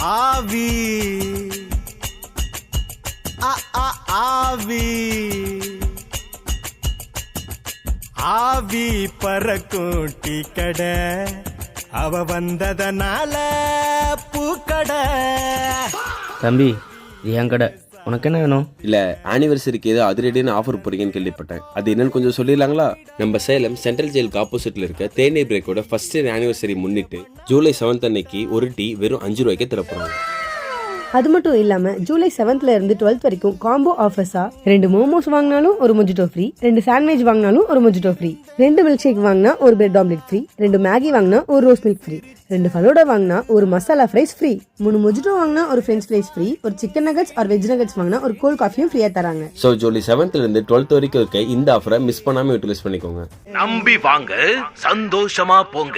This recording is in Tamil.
ஆவி ஆவி ஆவி பறக்கும் டீ கடை அவ வந்ததனால பூக்கடை. தம்பி இது என் கடை, உனக்கு என்ன வேணும்? இல்லை, ஆனிவர்சரிக்கு ஏதோ அதிரடியான ஆஃபர் போறீங்கன்னு கேள்விப்பட்டேன். அது என்னன்னு கொஞ்சம் சொல்லிடலாங்களா? நம்ம சேலம் சென்ட்ரல் ஜெயிலுக்கு ஆப்போசிட்ல இருக்க தேநீர் பிரேக்கோட ஃபர்ஸ்ட் இயர் ஆனிவர்சரி முன்னிட்டு ஜூலை 7 அன்னைக்கு ஒரு டீ வெறும் 5 ரூபாய்க்கு திறப்புறாங்க. அது மட்டும் இல்லாம ஜூலை 7 இருந்து 12 வரைக்கும் காம்போ ஆஃபர்ஸா 2 மோமோஸ் வாங்கினாலும் ஒரு மொஜிட்டோ ஃப்ரீ, 2 சாண்ட்விச் வாங்கினாலும் ஒரு மொஜிட்டோ ஃப்ரீ, 2 மில்க் ஷேக் வாங்கினா ஒரு பிரெட் ஆம்லெட் ஃப்ரீ, 2 மேகி வாங்கினா ஒரு ரோஸ் மில்க் ஃப்ரீ, 2 ஃபலூடா வாங்கினா ஒரு மசாலா ஃப்ரைஸ் ஃப்ரீ, 3 மொஜிட்டோ வாங்கினா ஒரு ஃப்ரெஞ்ச் ஃப்ரைஸ் ஃப்ரீ, ஒரு chicken nuggets or veg nuggets வாங்கினா ஒரு கோல்ட் காஃபியும் ஃப்ரீயா தராங்க. ஸோ ஜூலை 7 இருந்து 12 வரைக்கும் இருக்க இந்த ஆஃபரை மிஸ் பண்ணாம யூட்டிலைஸ் பண்ணிக்கோங்க. நம்பி வாங்க, சந்தோஷமா போங்க.